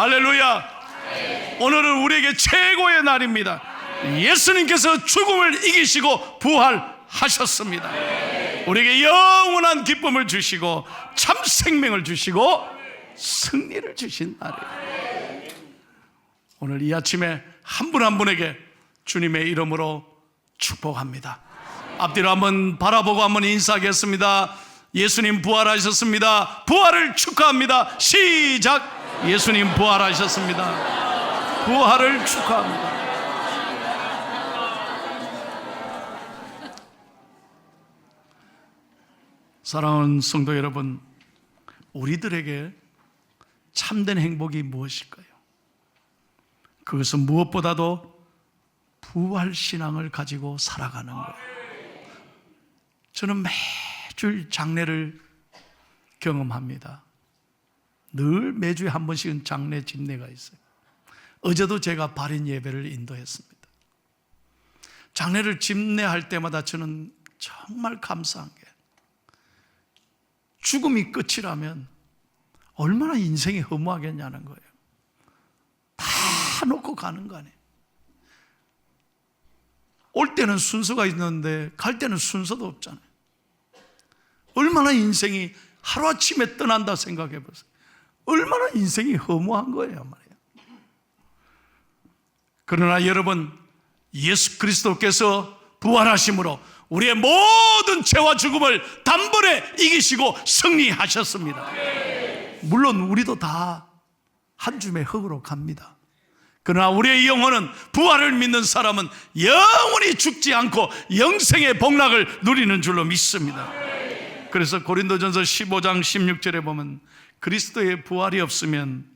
할렐루야. 오늘은 우리에게 최고의 날입니다. 예수님께서 죽음을 이기시고 부활하셨습니다. 우리에게 영원한 기쁨을 주시고 참 생명을 주시고 승리를 주신 날이에요. 오늘 이 아침에 한 분 한 분에게 주님의 이름으로 축복합니다. 앞뒤로 한번 바라보고 한번 인사하겠습니다. 예수님 부활하셨습니다. 부활을 축하합니다. 시작. 예수님 부활하셨습니다. 부활을 축하합니다. 사랑하는 성도 여러분, 우리들에게 참된 행복이 무엇일까요? 그것은 무엇보다도 부활신앙을 가지고 살아가는 거예요. 저는 매주 장례를 경험합니다. 늘 매주에 한 번씩은 장례 집례가 있어요. 어제도 제가 발인 예배를 인도했습니다. 장례를 집례할 때마다 저는 정말 감사한 게, 죽음이 끝이라면 얼마나 인생이 허무하겠냐는 거예요. 다 놓고 가는 거 아니에요. 올 때는 순서가 있는데 갈 때는 순서도 없잖아요. 얼마나 인생이 하루아침에 떠난다 생각해 보세요. 얼마나 인생이 허무한 거예요 말이에요. 그러나 여러분, 예수 그리스도께서 부활하심으로 우리의 모든 죄와 죽음을 단번에 이기시고 승리하셨습니다. 물론 우리도 다 한 줌의 흙으로 갑니다. 그러나 우리의 영혼은, 부활을 믿는 사람은 영원히 죽지 않고 영생의 복락을 누리는 줄로 믿습니다. 그래서 고린도전서 15장 16절에 보면 그리스도의 부활이 없으면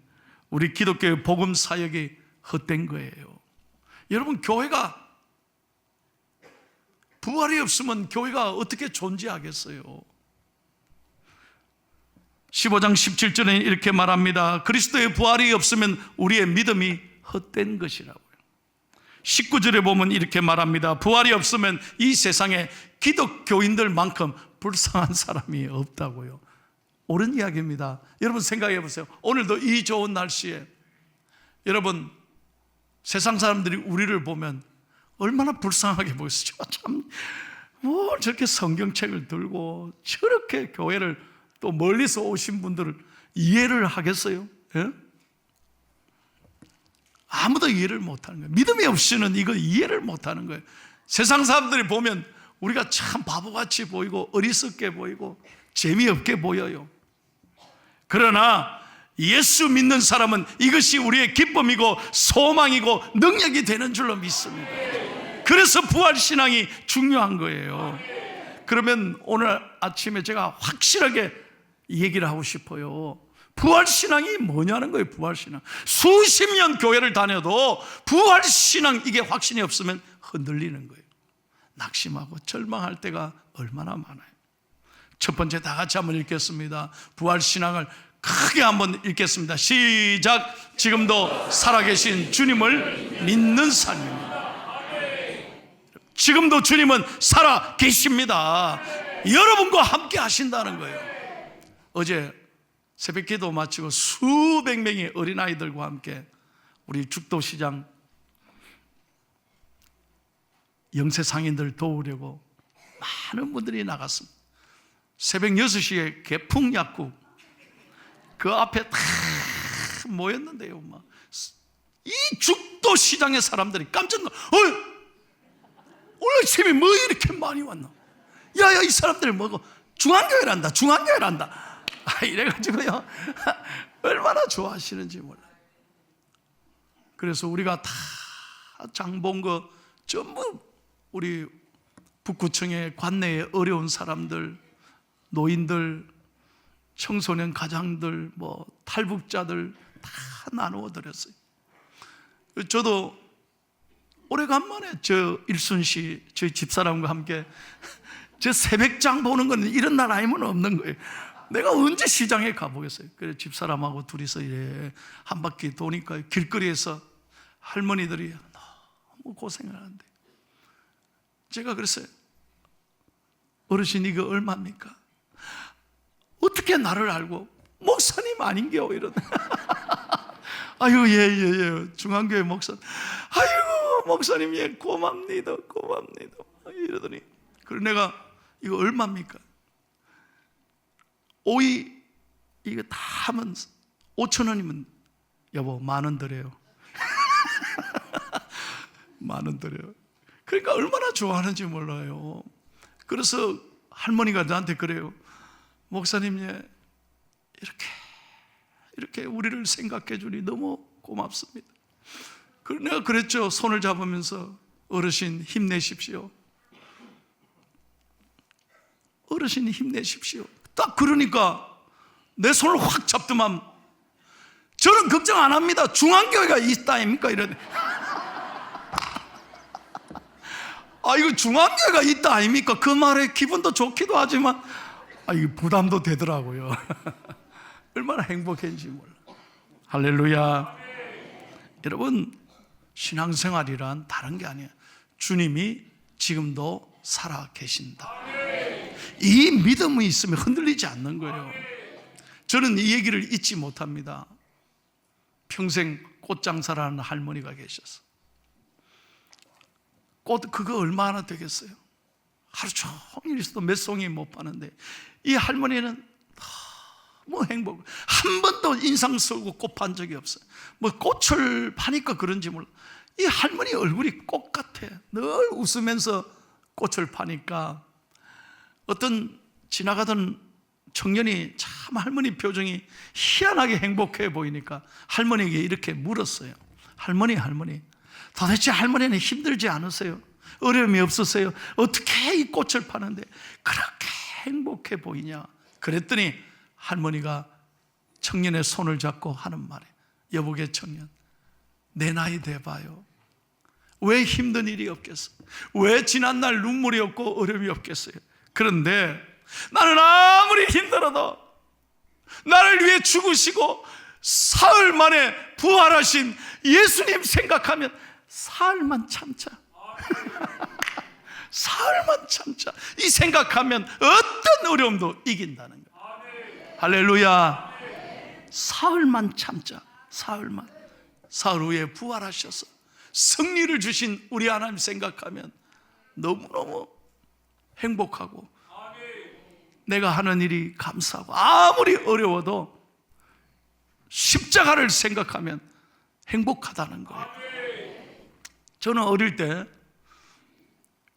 우리 기독교의 복음 사역이 헛된 거예요. 여러분, 교회가 부활이 없으면 교회가 어떻게 존재하겠어요? 15장 17절에 이렇게 말합니다. 그리스도의 부활이 없으면 우리의 믿음이 헛된 것이라고요. 19절에 보면 이렇게 말합니다. 부활이 없으면 이 세상에 기독교인들만큼 불쌍한 사람이 없다고요. 옳은 이야기입니다. 여러분 생각해 보세요. 오늘도 이 좋은 날씨에 여러분, 세상 사람들이 우리를 보면 얼마나 불쌍하게 보이시죠? 참, 뭐 저렇게 성경책을 들고 저렇게 교회를 또 멀리서 오신 분들을 이해를 하겠어요? 예? 아무도 이해를 못하는 거예요. 믿음이 없이는 이거 이해를 못하는 거예요. 세상 사람들이 보면 우리가 참 바보같이 보이고 어리석게 보이고 재미없게 보여요. 그러나 예수 믿는 사람은 이것이 우리의 기쁨이고 소망이고 능력이 되는 줄로 믿습니다. 그래서 부활신앙이 중요한 거예요. 그러면 오늘 아침에 제가 확실하게 얘기를 하고 싶어요. 부활신앙이 뭐냐는 거예요. 부활신앙. 수십 년 교회를 다녀도 부활신앙 이게 확신이 없으면 흔들리는 거예요. 낙심하고 절망할 때가 얼마나 많아요. 첫 번째 다 같이 한번 읽겠습니다. 부활신앙을 크게 한번 읽겠습니다. 시작. 지금도 살아계신 주님을 믿는 삶입니다. 지금도 주님은 살아계십니다. 여러분과 함께 하신다는 거예요. 어제 새벽 기도 마치고 수백 명의 어린아이들과 함께 우리 죽도시장 영세 상인들 도우려고 많은 분들이 나갔습니다. 새벽 6시에 개풍약국 그 앞에 다 모였는데요. 이 죽도시장의 사람들이 깜짝 놀라, 오늘 아침에 뭐 이렇게 많이 왔나? 야야, 이 사람들 뭐고 중앙교회란다, 중앙교회란다. 이래가지고요, 얼마나 좋아하시는지 몰라요. 그래서 우리가 다 장본 거 전부 우리 북구청의 관내에 어려운 사람들, 노인들, 청소년 가장들, 뭐 탈북자들 다 나누어 드렸어요. 저도 오래간만에 저 일순시 저희 집사람과 함께 저 새벽장 보는 건 이런 날 아니면 없는 거예요. 내가 언제 시장에 가보겠어요. 그래서 집사람하고 둘이서 이래 한 바퀴 도니까 길거리에서 할머니들이 너무 고생을 하는데 제가 그랬어요. 어르신 이거 얼마입니까? 어떻게 나를 알고 목사님 아닌겨? 이러네. 아유, 예. 중앙교회 목사. 아이고, 목사님, 예, 고맙니다. 이러더니. 그래서 내가, 이거 얼마입니까? 오이, 이거 다 하면 5,000원이면, 여보, 10,000원 드려요. 10,000원 드려요. 그러니까 얼마나 좋아하는지 몰라요. 그래서 할머니가 나한테 그래요. 목사님, 예, 이렇게 우리를 생각해 주니 너무 고맙습니다. 내가 그랬죠. 손을 잡으면서, 어르신 힘내십시오. 어르신 힘내십시오. 딱 그러니까 내 손을 확 잡더만, 저는 걱정 안 합니다. 중앙교회가 있다 아닙니까? 이러네. 아, 이거 중앙교회가 있다 아닙니까? 그 말에 기분도 좋기도 하지만, 이거 부담도 되더라고요. 얼마나 행복했는지 몰라. 할렐루야. 여러분, 신앙생활이란 다른 게 아니에요. 주님이 지금도 살아 계신다. 이 믿음이 있으면 흔들리지 않는 거예요. 저는 이 얘기를 잊지 못합니다. 평생 꽃장사를 하는 할머니가 계셔서, 꽃 그거 얼마나 되겠어요? 하루 종일 있어도 몇 송이 못 파는데, 이 할머니는 너무 행복. 한 번도 인상 쓰고 꽃 판 적이 없어요. 뭐 꽃을 파니까 그런지 몰라. 이 할머니 얼굴이 꽃 같아. 늘 웃으면서 꽃을 파니까 어떤 지나가던 청년이 참 할머니 표정이 희한하게 행복해 보이니까 할머니에게 이렇게 물었어요. 할머니, 도대체 할머니는 힘들지 않으세요? 어려움이 없으세요? 어떻게 이 꽃을 파는데 그렇게 행복해 보이냐? 그랬더니 할머니가 청년의 손을 잡고 하는 말이에요. 여보게 청년, 내 나이 돼봐요. 왜 힘든 일이 없겠어? 왜 지난날 눈물이 없고 어려움이 없겠어요? 그런데 나는 아무리 힘들어도 나를 위해 죽으시고 사흘 만에 부활하신 예수님 생각하면 사흘만 참자. 사흘만 참자. 이 생각하면 어떤 어려움도 이긴다는 거예요. 할렐루야. 사흘만 참자. 사흘 후에 부활하셔서 승리를 주신 우리 하나님 생각하면 너무너무 행복하고, 내가 하는 일이 감사하고, 아무리 어려워도 십자가를 생각하면 행복하다는 거예요. 저는 어릴 때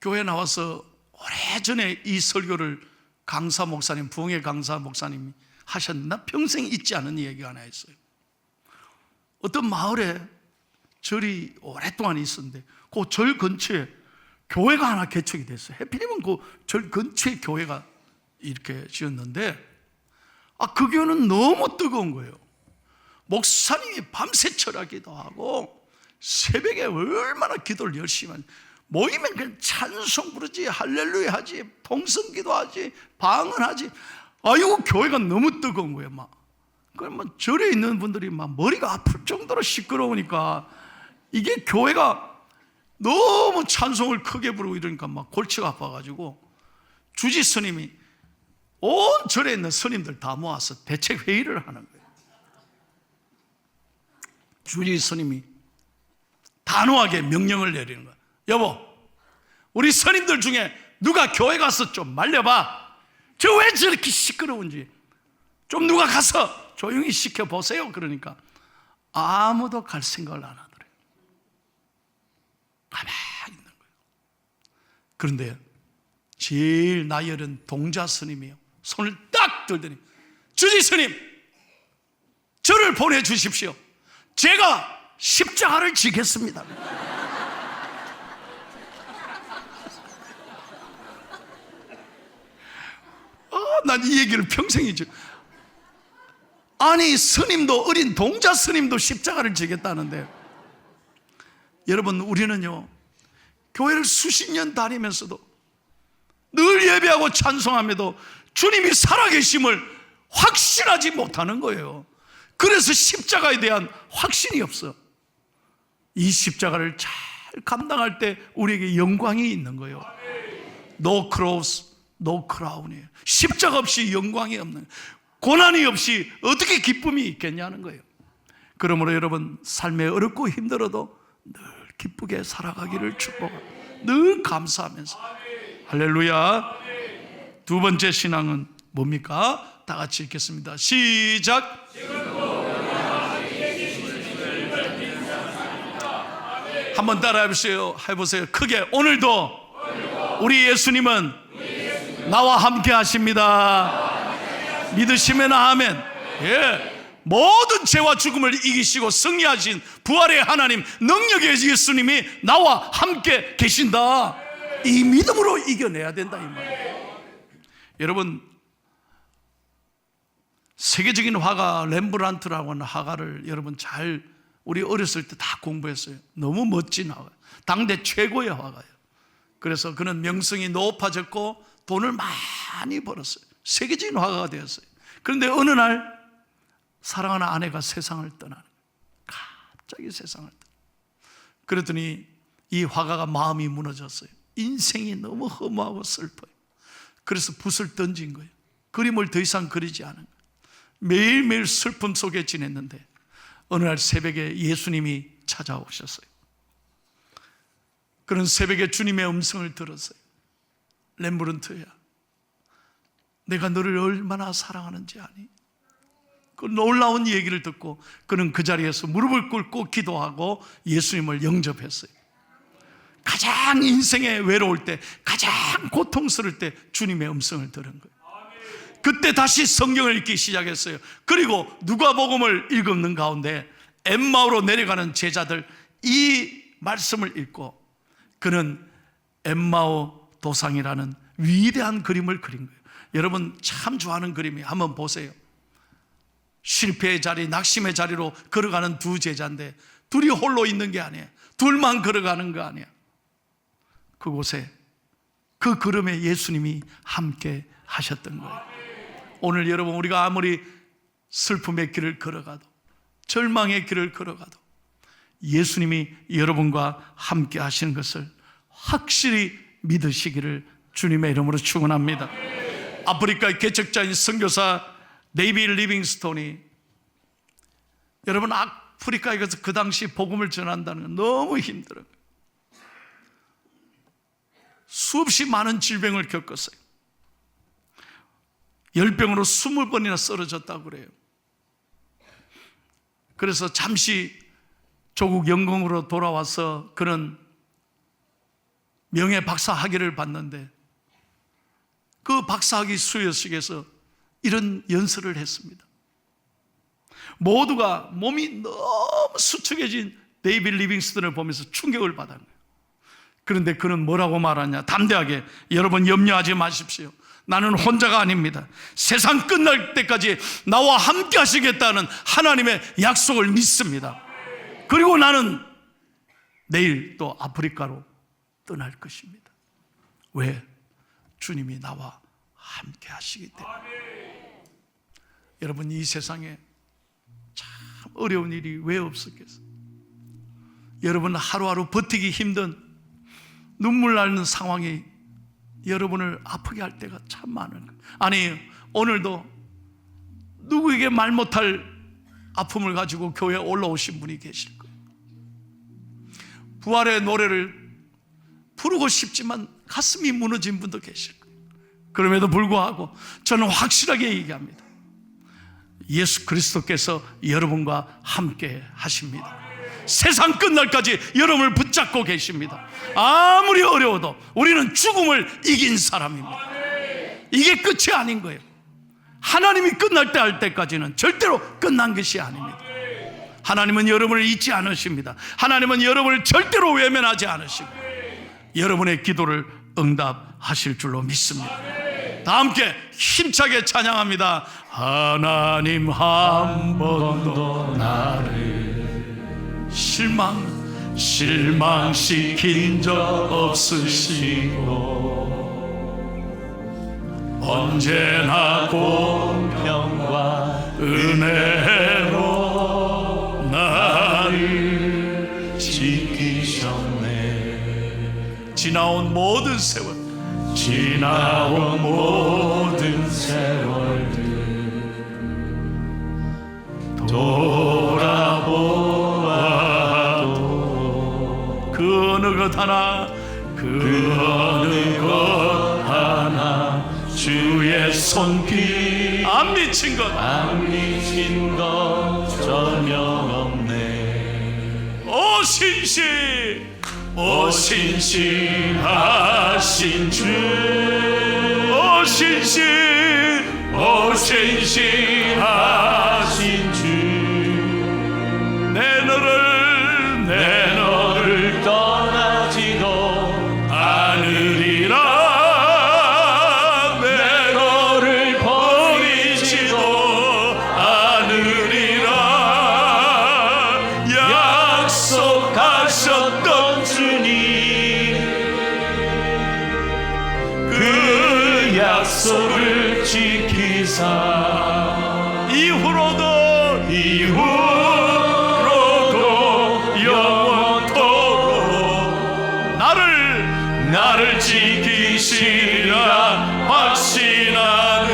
교회 나와서 오래전에 이 설교를 강사 목사님, 부흥회 강사 목사님이 하셨는데, 나 평생 잊지 않은 얘기가 하나 있어요. 어떤 마을에 절이 오랫동안 있었는데 그 절 근처에 교회가 하나 개척이 됐어요. 해필이면 그 절 근처에 교회가 이렇게 지었는데, 그 교회는 너무 뜨거운 거예요. 목사님이 밤새 철학기도 하고 새벽에 얼마나 기도를 열심히 하지. 모이면 그냥 찬송 부르지, 할렐루야 하지, 통성기도 하지, 방언하지. 아이고, 교회가 너무 뜨거운 거예요. 그러면 절에 있는 분들이 머리가 아플 정도로 시끄러우니까, 이게 교회가 너무 찬송을 크게 부르고 이러니까 골치가 아파가지고 주지 스님이 온 절에 있는 스님들 다 모아서 대책 회의를 하는 거예요. 주지 스님이 단호하게 명령을 내리는 거예요. 여보, 우리 스님들 중에 누가 교회 가서 좀 말려봐. 저 왜 저렇게 시끄러운지 좀 누가 가서 조용히 시켜보세요. 그러니까 아무도 갈 생각을 안 하더래요. 가만히 있는 거예요. 그런데 제일 나이 어린 동자 스님이요, 손을 딱 들더니, 주지 스님, 저를 보내주십시오. 제가 십자가를 지겠습니다. 난 이 얘기를 평생 잊죠. 아니, 스님도, 어린 동자 스님도 십자가를 지겠다는데, 여러분, 우리는요, 교회를 수십 년 다니면서도 늘 예배하고 찬송함에도 주님이 살아계심을 확신하지 못하는 거예요. 그래서 십자가에 대한 확신이 없어. 이 십자가를 잘 감당할 때 우리에게 영광이 있는 거예요. No cross, no crown이에요. 십자가 없이 영광이 없는, 고난이 없이 어떻게 기쁨이 있겠냐는 거예요. 그러므로 여러분, 삶에 어렵고 힘들어도 늘 기쁘게 살아가기를 축복합니다. 늘 감사하면서. 할렐루야. 두 번째 신앙은 뭡니까? 다 같이 읽겠습니다. 시작. 한번 따라해 보세요. 해보세요. 크게. 오늘도 우리 예수님은 나와 함께 하십니다. 믿으시면 아멘. 예. 모든 죄와 죽음을 이기시고 승리하신 부활의 하나님, 능력의 예수님이 나와 함께 계신다. 이 믿음으로 이겨내야 된다, 이 말이에요. 여러분, 세계적인 화가 렘브란트라고 하는 화가를 여러분 잘, 우리 어렸을 때 다 공부했어요. 너무 멋진 화가, 당대 최고의 화가예요. 그래서 그는 명성이 높아졌고 돈을 많이 벌었어요. 세계적인 화가가 되었어요. 그런데 어느 날 사랑하는 아내가 세상을 떠나는 거예요. 갑자기 세상을 떠나. 그랬더니 이 화가가 마음이 무너졌어요. 인생이 너무 허무하고 슬퍼요. 그래서 붓을 던진 거예요. 그림을 더 이상 그리지 않은 거예요. 매일매일 슬픔 속에 지냈는데 어느 날 새벽에 예수님이 찾아오셨어요. 그런 새벽에 주님의 음성을 들었어요. 렘브란트야, 내가 너를 얼마나 사랑하는지 아니? 그 놀라운 얘기를 듣고 그는 그 자리에서 무릎을 꿇고 기도하고 예수님을 영접했어요. 가장 인생에 외로울 때, 가장 고통스러울 때 주님의 음성을 들은 거예요. 그때 다시 성경을 읽기 시작했어요. 그리고 누가복음을 읽는 가운데 엠마오로 내려가는 제자들 이 말씀을 읽고 그는 엠마오 도상이라는 위대한 그림을 그린 거예요. 여러분 참 좋아하는 그림이에요. 한번 보세요. 실패의 자리, 낙심의 자리로 걸어가는 두 제자인데 둘이 홀로 있는 게 아니에요. 둘만 걸어가는 거 아니에요. 그곳에 그 걸음에 예수님이 함께 하셨던 거예요. 오늘 여러분, 우리가 아무리 슬픔의 길을 걸어가도, 절망의 길을 걸어가도 예수님이 여러분과 함께 하시는 것을 확실히 믿으시기를 주님의 이름으로 축원합니다. 아프리카의 개척자인 선교사 데이비드 리빙스톤이, 여러분 아프리카에 가서 그 당시 복음을 전한다는 건 너무 힘들어요. 수없이 많은 질병을 겪었어요. 열병으로 20번이나 쓰러졌다고 그래요. 그래서 잠시 조국 영광으로 돌아와서 그는 명예 박사 학위를 받는데 그 박사학위 수여식에서 이런 연설을 했습니다. 모두가 몸이 너무 수척해진 데이비드 리빙스턴을 보면서 충격을 받은 거예요. 그런데 그는 뭐라고 말하냐? 담대하게, 여러분 염려하지 마십시오. 나는 혼자가 아닙니다. 세상 끝날 때까지 나와 함께 하시겠다는 하나님의 약속을 믿습니다. 그리고 나는 내일 또 아프리카로 떠날 것입니다. 왜? 주님이 나와 함께 하시기 때문에. 여러분 이 세상에 참 어려운 일이 왜 없었겠어요? 여러분 하루하루 버티기 힘든 눈물 나는 상황이 여러분을 아프게 할 때가 참 많은 거예요. 아니 오늘도 누구에게 말 못할 아픔을 가지고 교회에 올라오신 분이 계실 거예요. 부활의 노래를 부르고 싶지만 가슴이 무너진 분도 계실 거예요. 그럼에도 불구하고 저는 확실하게 얘기합니다. 예수 그리스도께서 여러분과 함께 하십니다. 세상 끝날까지 여러분을 붙잡고 계십니다. 아무리 어려워도 우리는 죽음을 이긴 사람입니다. 이게 끝이 아닌 거예요. 하나님이 끝날 때 할 때까지는 절대로 끝난 것이 아닙니다. 하나님은 여러분을 잊지 않으십니다. 하나님은 여러분을 절대로 외면하지 않으시고 여러분의 기도를 응답하실 줄로 믿습니다. 다 함께 힘차게 찬양합니다. 하나님 한 번도 나를 실망시킨 적 없으시고 언제나 공평과 은혜로 나를 지키셨네. 지나온 모든 세월들 돌아보 어느 것 하나 그 어느 것 하나 주의 손길 안 미친 것 전혀 없네. 오 신실하신 주, 오 신실하신 주, 내 너를 떠나지도 않으리라, 내 너를 버리지도 않으리라. 약속하셨던 주님, 그 약속을 지키사 이후로도 나를 지키시리라 확신하네.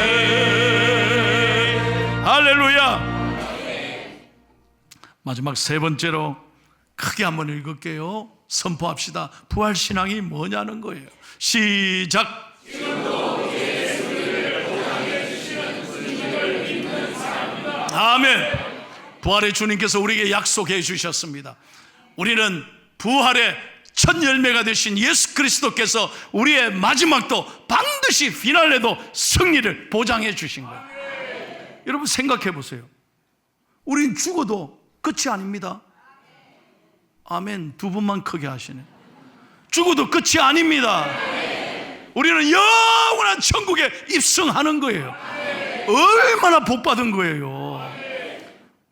할렐루야. 마지막 세 번째로 크게 한번 읽을게요. 선포합시다. 부활신앙이 뭐냐는 거예요. 시작. 아멘. 부활의 주님께서 우리에게 약속해 주셨습니다. 우리는 부활의 첫 열매가 되신 예수 그리스도께서 우리의 마지막도 반드시 피날레도 승리를 보장해 주신 거예요. 여러분 생각해 보세요. 우린 죽어도 끝이 아닙니다. 아멘. 두 분만 크게 하시네. 죽어도 끝이 아닙니다. 우리는 영원한 천국에 입성하는 거예요. 얼마나 복받은 거예요.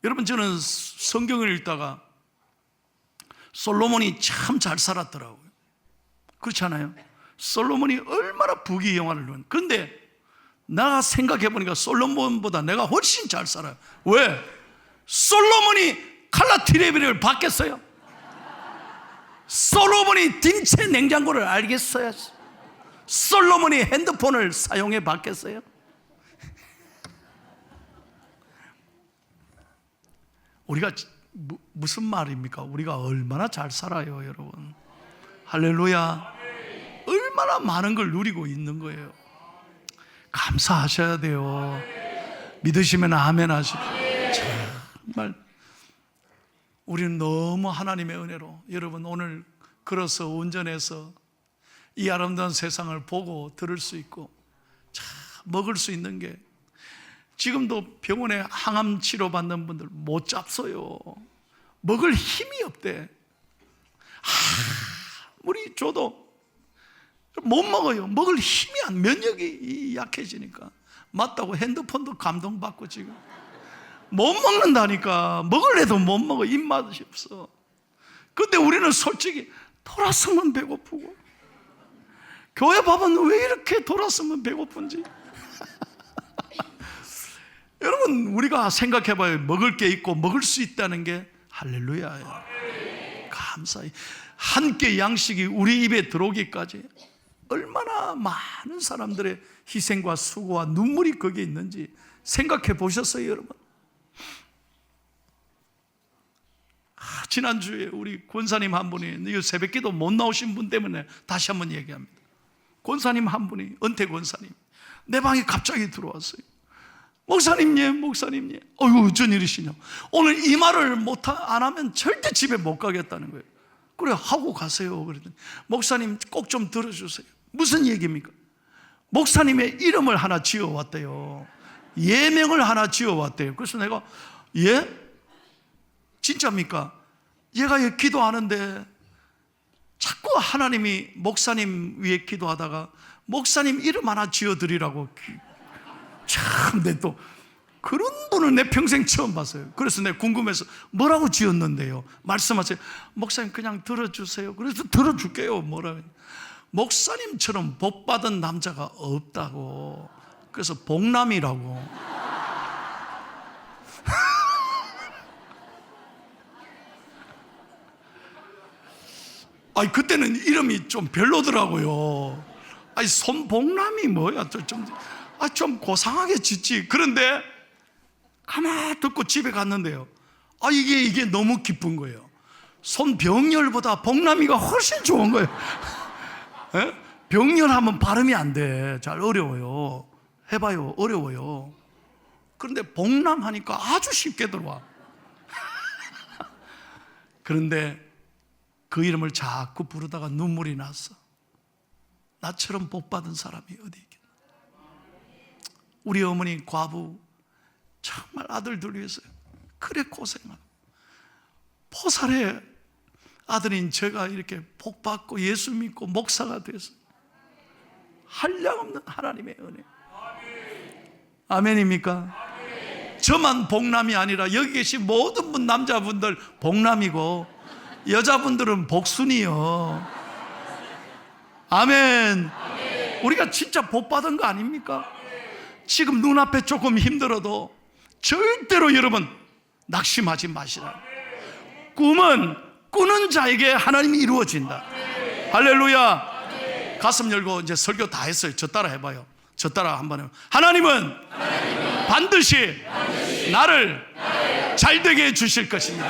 여러분 저는 성경을 읽다가 솔로몬이 참 잘 살았더라고요. 그렇지 않아요? 솔로몬이 얼마나 부귀영화를 누렸는데, 그런데 내가 생각해 보니까 솔로몬보다 내가 훨씬 잘 살아요. 왜? 솔로몬이 칼라 TV를 받겠어요? 솔로몬이 딘체 냉장고를 알겠어요? 솔로몬이 핸드폰을 사용해 봤겠어요? 우리가 무슨 말입니까? 우리가 얼마나 잘 살아요, 여러분. 할렐루야. 얼마나 많은 걸 누리고 있는 거예요. 감사하셔야 돼요. 믿으시면 아멘 하시고. 정말 우리는 너무 하나님의 은혜로, 여러분 오늘 걸어서 운전해서 이 아름다운 세상을 보고 들을 수 있고 참 먹을 수 있는 게, 지금도 병원에 항암 치료 받는 분들 못 잡서요. 먹을 힘이 없대. 아무리 줘도 못 먹어요. 먹을 힘이 안, 면역이 약해지니까. 맞다고 핸드폰도 감동받고 지금 못 먹는다니까. 먹을래도 못 먹어. 입맛이 없어. 근데 우리는 솔직히 돌았으면 배고프고, 교회 밥은 왜 이렇게 돌았으면 배고픈지. 여러분 우리가 생각해봐요. 먹을 게 있고 먹을 수 있다는 게 할렐루야예요. 감사히 한 끼 양식이 우리 입에 들어오기까지 얼마나 많은 사람들의 희생과 수고와 눈물이 거기에 있는지 생각해 보셨어요, 여러분? 지난주에 우리 권사님 한 분이 새벽기도 못 나오신 분 때문에 다시 한번 얘기합니다. 권사님 한 분이, 은퇴 권사님, 내 방에 갑자기 들어왔어요. 목사님, 어휴, 어쩐 일이시냐. 오늘 이 말을 안 하면 절대 집에 못 가겠다는 거예요. 그래, 하고 가세요. 그랬더니, 목사님 꼭 좀 들어주세요. 무슨 얘기입니까? 목사님의 이름을 하나 지어왔대요. 예명을 하나 지어왔대요. 그래서 내가, 예? 진짜입니까? 얘가 기도하는데 자꾸 하나님이 목사님 위에 기도하다가 목사님 이름 하나 지어드리라고. 참, 내 또 그런 분을 내 평생 처음 봤어요. 그래서 내가 궁금해서 뭐라고 지었는데요? 말씀하세요. 목사님 그냥 들어주세요. 그래서 들어줄게요. 뭐라고. 목사님처럼 복받은 남자가 없다고. 그래서 복남이라고. 아니 그때는 이름이 좀 별로더라고요. 아니 손복남이 뭐야? 좀 고상하게 짓지. 그런데 가만히 듣고 집에 갔는데요, 이게 너무 기쁜 거예요. 손병렬보다 복남이가 훨씬 좋은 거예요. 예? 병렬하면 발음이 안 돼. 잘 어려워요. 해봐요. 어려워요. 그런데 복남 하니까 아주 쉽게 들어와. 그런데 그 이름을 자꾸 부르다가 눈물이 났어. 나처럼 복받은 사람이 어디 있겠나. 우리 어머니 과부 정말 아들들 위해서 그래 고생하고, 포살에 아들인 제가 이렇게 복받고 예수 믿고 목사가 돼서 한량없는 하나님의 은혜. 아멘입니까? 저만 복남이 아니라 여기 계신 모든 분 남자분들 복남이고 여자분들은 복순이요. 아멘. 우리가 진짜 복받은 거 아닙니까? 지금 눈앞에 조금 힘들어도 절대로 여러분 낙심하지 마시라. 꿈은 꾸는 자에게 하나님이 이루어진다. 할렐루야. 가슴 열고 이제 설교 다 했어요. 저 따라 해봐요. 저 따라 한번 해요. 하나님은 반드시 나를 잘되게 해주실 것입니다.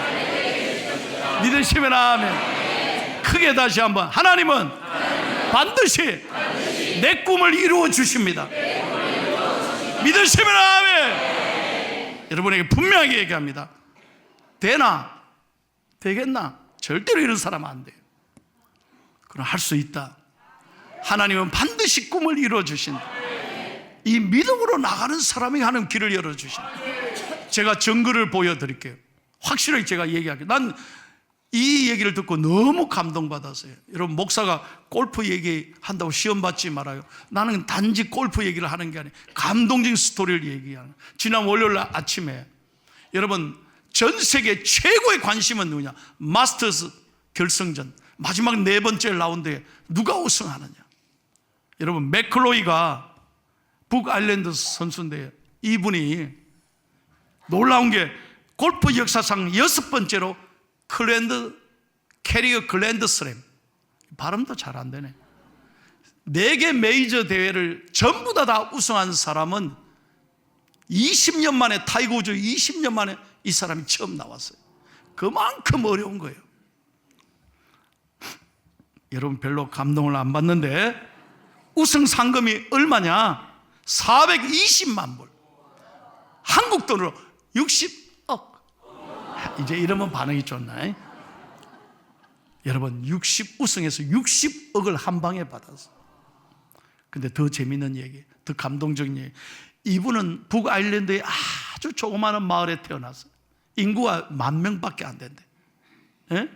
믿으시면 아멘. 크게 다시 한번. 하나님은 반드시 내 꿈을 이루어 주십니다. 믿으시면 아멘. 여러분에게 분명하게 얘기합니다. 되나? 되겠나? 절대로 이런 사람 안 돼요. 그럼 할 수 있다. 하나님은 반드시 꿈을 이루어 주신다. 이 믿음으로 나가는 사람이 하는 길을 열어 주신다. 제가 증거를 보여드릴게요. 확실하게 제가 얘기할게요. 난 이 얘기를 듣고 너무 감동받았어요. 여러분, 목사가 골프 얘기한다고 시험 받지 말아요. 나는 단지 골프 얘기를 하는 게 아니에요. 감동적인 스토리를 얘기하는. 지난 월요일 아침에 여러분, 전 세계 최고의 관심은 누구냐? 마스터스 결승전 마지막 4번째 라운드에 누가 우승하느냐. 여러분, 맥클로이가 북아일랜드 선수인데, 이분이 놀라운 게 골프 역사상 6번째로 캐리어 글랜드 슬램, 발음도 잘 안 되네, 4개 메이저 대회를 전부 다 우승한 사람은 20년 만에, 타이거 우즈 20년 만에 이 사람이 처음 나왔어요. 그만큼 어려운 거예요. 여러분, 별로 감동을 안 받는데 우승 상금이 얼마냐? 420만 불, 한국 돈으로 60억. 이제 이러면 반응이 좋나? 여러분, 우승해서 60억을 한 방에 받았어. 근데 더 재밌는 얘기, 더 감동적인 얘기, 이분은 북아일랜드의 아주 조그마한 마을에 태어났어요. 인구가 10,000명밖에 안 된대. 예?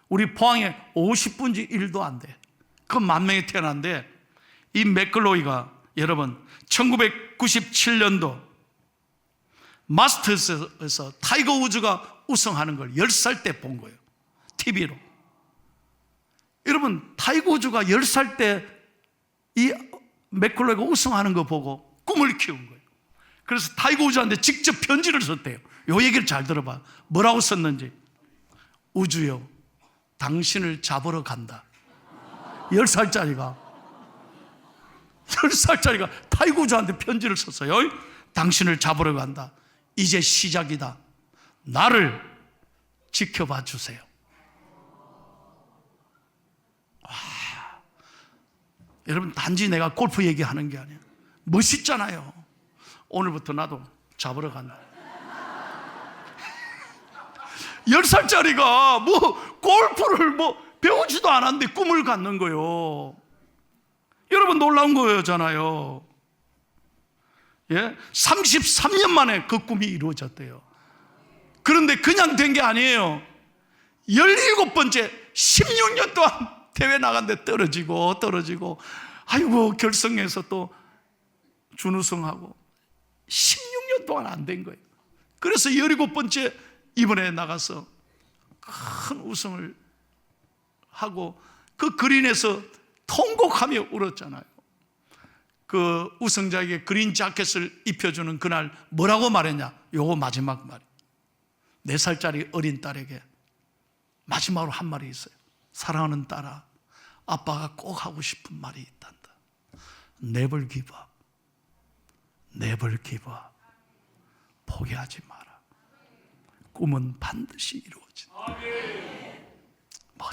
우리 포항에 50분지 1도 안 돼. 그 10,000명이 태어났는데, 이 맥클로이가 여러분 1997년도 마스터스에서 타이거 우즈가 우승하는 걸 10살 때 본 거예요. TV로. 여러분, 타이거 우즈가 10살 때 이 맥클로이가 우승하는 거 보고 꿈을 키운 거예요. 그래서 타이거 우즈한테 직접 편지를 썼대요. 요 얘기를 잘 들어봐. 뭐라고 썼는지. 우즈요, 당신을 잡으러 간다. 10살짜리가 타이거 우즈한테 편지를 썼어요. 당신을 잡으러 간다. 이제 시작이다. 나를 지켜봐 주세요. 와, 여러분, 단지 내가 골프 얘기하는 게 아니야. 멋있잖아요. 오늘부터 나도 잡으러 간다. 10살짜리가 골프를 배우지도 않았는데 꿈을 갖는 거예요. 여러분, 놀라운 거잖아요. 예? 33년 만에 그 꿈이 이루어졌대요. 그런데 그냥 된 게 아니에요. 17번째, 16년 동안 대회 나갔는데 떨어지고 아이고, 결승에서 또 준우승하고 16년 동안 안 된 거예요. 그래서 17번째 이번에 나가서 큰 우승을 하고 그 그린에서 통곡하며 울었잖아요. 그 우승자에게 그린 자켓을 입혀주는 그날 뭐라고 말했냐? 요거 마지막 말. 4살짜리 어린 딸에게 마지막으로 한 말이 있어요. 사랑하는 딸아, 아빠가 꼭 하고 싶은 말이 있단다. Never give up. Never give up. 포기하지 마라. 꿈은 반드시 이루어진다.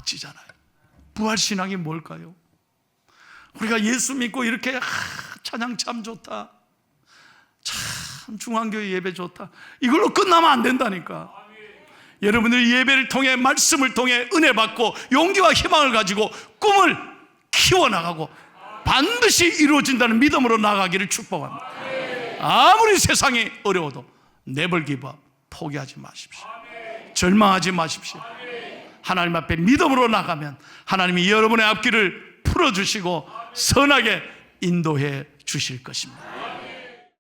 박지잖아요. 부활신앙이 뭘까요? 우리가 예수 믿고 이렇게 찬양 참 좋다, 참 중앙교회 예배 좋다, 이걸로 끝나면 안 된다니까. 여러분들이 예배를 통해, 말씀을 통해 은혜 받고 용기와 희망을 가지고 꿈을 키워나가고 반드시 이루어진다는 믿음으로 나가기를 축복합니다. 아무리 세상이 어려워도 never give up, 포기하지 마십시오. 절망하지 마십시오. 하나님 앞에 믿음으로 나가면 하나님이 여러분의 앞길을 풀어주시고 선하게 인도해 주실 것입니다.